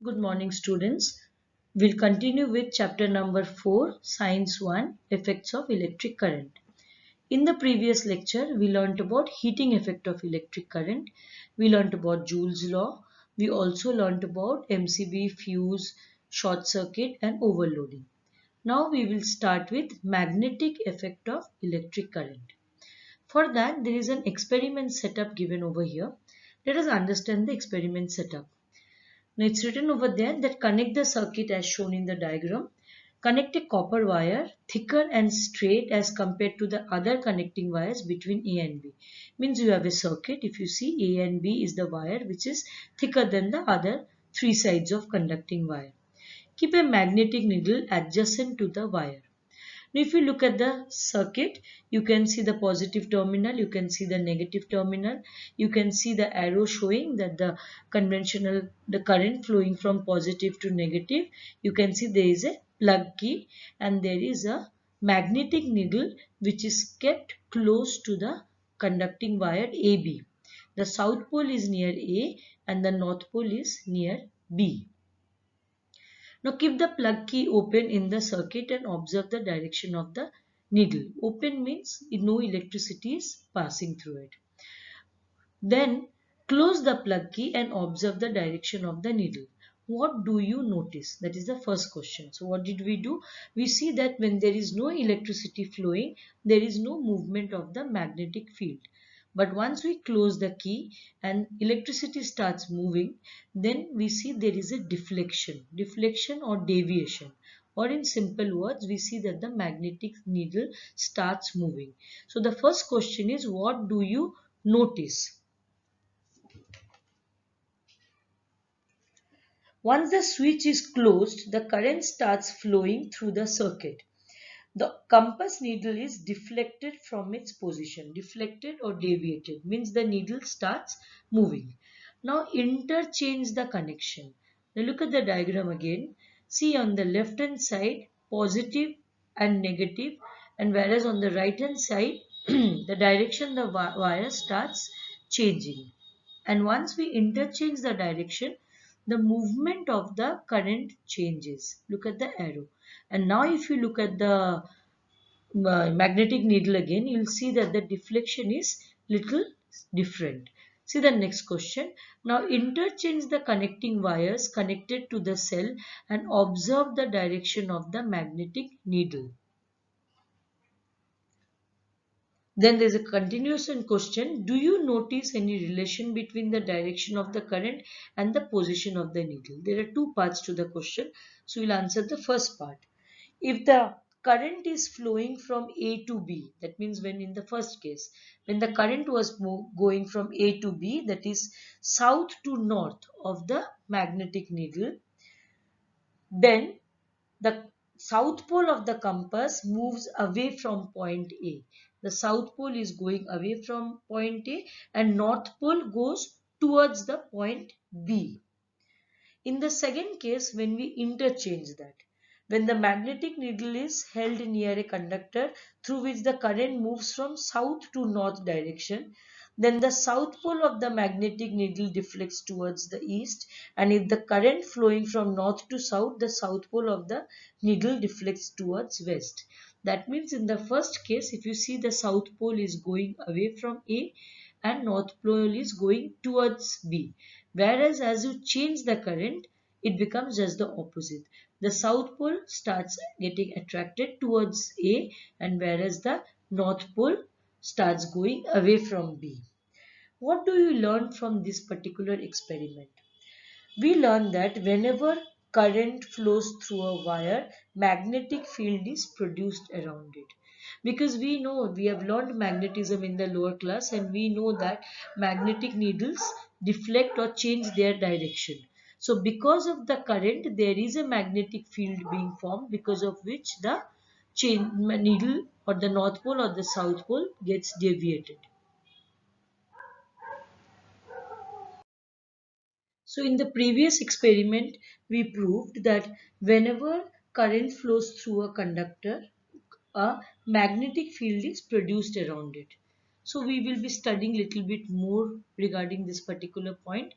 Good morning, students. We'll continue with chapter number 4, Science 1, Effects of Electric Current. In the previous lecture, we learnt about heating effect of electric current. We learnt about Joule's law. We also learnt about MCB, fuse, short circuit and overloading. Now we will start with magnetic effect of electric current. For that, there is an experiment setup given over here. Let us understand the experiment setup. Now it's written over there that connect the circuit as shown in the diagram. Connect a copper wire thicker and straight as compared to the other connecting wires between A and B. Means you have a circuit. If you see A and B is the wire which is thicker than the other three sides of conducting wire. Keep a magnetic needle adjacent to the wire. Now, if you look at the circuit, you can see the positive terminal, you can see the negative terminal, you can see the arrow showing that the current flowing from positive to negative. You can see there is a plug key and there is a magnetic needle which is kept close to the conducting wire AB. The south pole is near A and the north pole is near B. Now keep the plug key open in the circuit and observe the direction of the needle. Open means no electricity is passing through it. Then close the plug key and observe the direction of the needle. What do you notice? That is the first question. So what did we do? We see that when there is no electricity flowing, there is no movement of the magnetic field. But once we close the key and electricity starts moving, then we see there is a deflection or deviation. Or in simple words, we see that the magnetic needle starts moving. So the first question is, what do you notice? Once the switch is closed, the current starts flowing through the circuit. The compass needle is deflected from its position. Deflected or deviated means the needle starts moving. Now interchange the connection. Now look at the diagram again. See on the left hand side positive and negative, and whereas on the right hand side the direction the wire starts changing. And once we interchange the direction, the movement of the current changes. Look at the arrow. And now if you look at the magnetic needle again, you'll see that the deflection is little different. See the next question. Now interchange the connecting wires connected to the cell and observe the direction of the magnetic needle. Then there is a continuation question. Do you notice any relation between the direction of the current and the position of the needle? There are two parts to the question. So we'll answer the first part. If the current is flowing from A to B, that means when in the first case, when the current was going from A to B, that is south to north of the magnetic needle, then the south pole of the compass moves away from point A. The south pole is going away from point A and north pole goes towards the point B. In the second case, when we interchange that, when the magnetic needle is held near a conductor through which the current moves from south to north direction, then the south pole of the magnetic needle deflects towards the east, and if the current flowing from north to south, the south pole of the needle deflects towards west. That means in the first case, if you see the south pole is going away from A and north pole is going towards B. Whereas as you change the current, it becomes just the opposite. The south pole starts getting attracted towards A, and whereas the north pole starts going away from B. What do you learn from this particular experiment? We learn that whenever current flows through a wire, magnetic field is produced around it. Because we have learned magnetism in the lower class, and we know that magnetic needles deflect or change their direction. So because of the current, there is a magnetic field being formed, because of which the needle or the north pole or the south pole gets deviated. So in the previous experiment, we proved that whenever current flows through a conductor, a magnetic field is produced around it. So we will be studying little bit more regarding this particular point.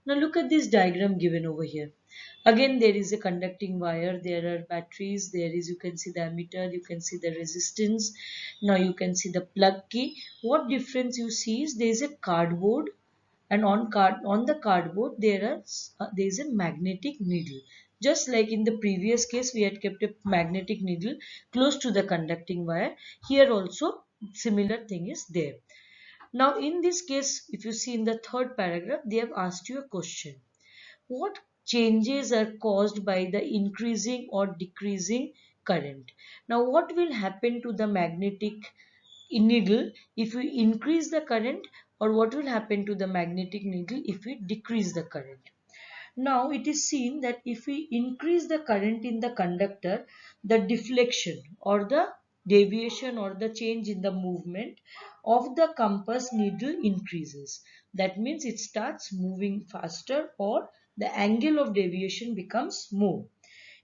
Now look at this diagram given over here. Again, there is a conducting wire, there are batteries, there is, you can see the ammeter, you can see the resistance. Now you can see the plug key. What difference you see is there is a cardboard, and on the cardboard there is a magnetic needle. Just like in the previous case we had kept a magnetic needle close to the conducting wire, here also similar thing is there. Now in this case, if you see in the third paragraph, they have asked you a question. What changes are caused by the increasing or decreasing current? Now what will happen to the magnetic needle if we increase the current, or what will happen to the magnetic needle if we decrease the current? Now it is seen that if we increase the current in the conductor, the deflection or the deviation or the change in the movement of the compass needle increases. That means it starts moving faster, or the angle of deviation becomes more.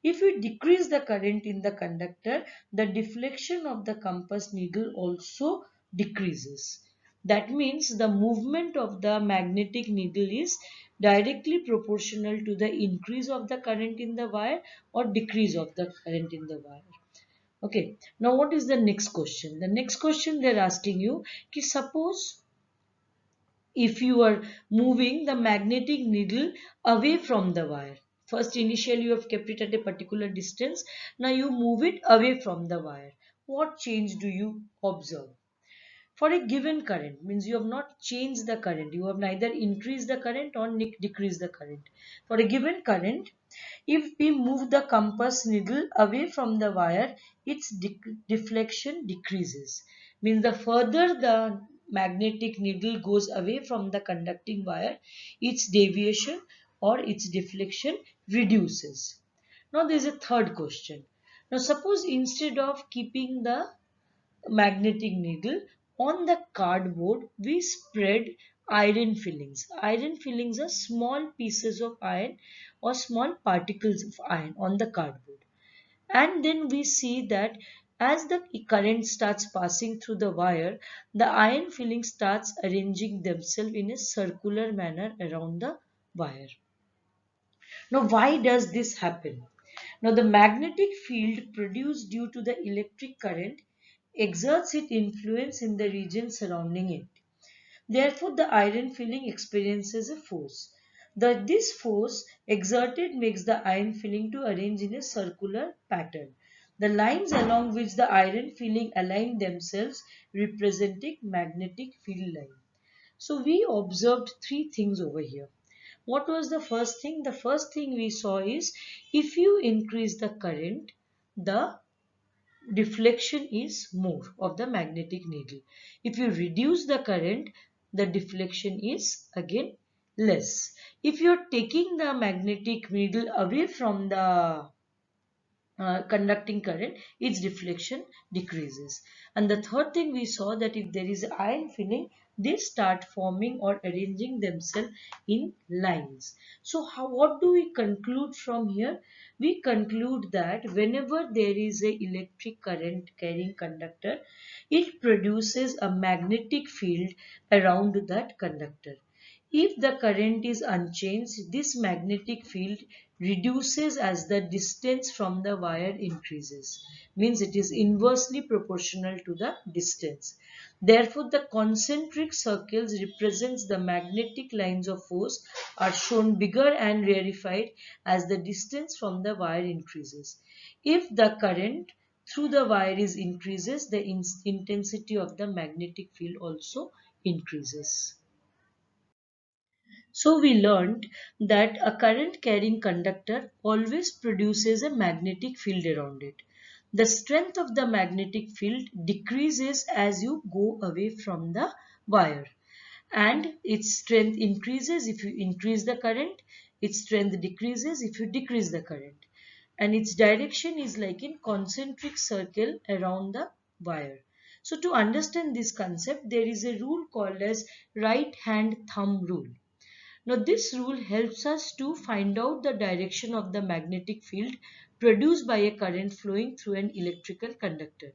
If we decrease the current in the conductor, the deflection of the compass needle also decreases. That means the movement of the magnetic needle is directly proportional to the increase of the current in the wire or decrease of the current in the wire. Okay, now what is the next question? The next question they are asking you, ki suppose if you are moving the magnetic needle away from the wire. First, initially you have kept it at a particular distance. Now you move it away from the wire. What change do you observe? For a given current, means you have not changed the current. You have neither increased the current or decreased the current. For a given current, if we move the compass needle away from the wire, its deflection decreases. Means the further the magnetic needle goes away from the conducting wire, its deviation or its deflection reduces. Now there is a third question. Now suppose instead of keeping the magnetic needle on the cardboard, we spread iron fillings. Iron fillings are small pieces of iron or small particles of iron on the cardboard. And then we see that as the current starts passing through the wire, the iron filling starts arranging themselves in a circular manner around the wire. Now, why does this happen? Now, the magnetic field produced due to the electric current exerts its influence in the region surrounding it. Therefore, the iron filling experiences a force. This force exerted makes the iron filling to arrange in a circular pattern. The lines along which the iron filling align themselves representing magnetic field line. So we observed three things over here. What was the first thing? The first thing we saw is if you increase the current, the deflection is more of the magnetic needle. If you reduce the current, the deflection is again less. If you are taking the magnetic needle away from the conducting current, its deflection decreases. And the third thing we saw that if there is iron filling, they start forming or arranging themselves in lines. So what do we conclude from here? We conclude that whenever there is a electric current carrying conductor, it produces a magnetic field around that conductor. If the current is unchanged, this magnetic field reduces as the distance from the wire increases. Means it is inversely proportional to the distance. Therefore, the concentric circles represents the magnetic lines of force are shown bigger and rarefied as the distance from the wire increases. If the current through the wire is increases, the intensity of the magnetic field also increases. So we learned that a current carrying conductor always produces a magnetic field around it. The strength of the magnetic field decreases as you go away from the wire, and its strength increases if you increase the current, its strength decreases if you decrease the current, and its direction is like in concentric circle around the wire. So to understand this concept, there is a rule called as right hand thumb rule. Now this rule helps us to find out the direction of the magnetic field produced by a current flowing through an electrical conductor.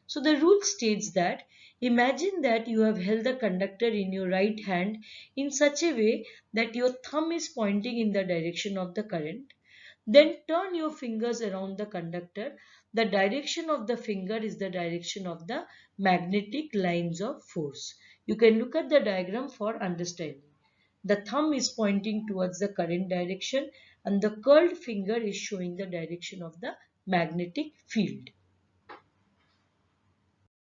So the rule states that imagine that you have held the conductor in your right hand in such a way that your thumb is pointing in the direction of the current. Then turn your fingers around the conductor. The direction of the finger is the direction of the magnetic lines of force. You can look at the diagram for understanding. The thumb is pointing towards the current direction and the curled finger is showing the direction of the magnetic field.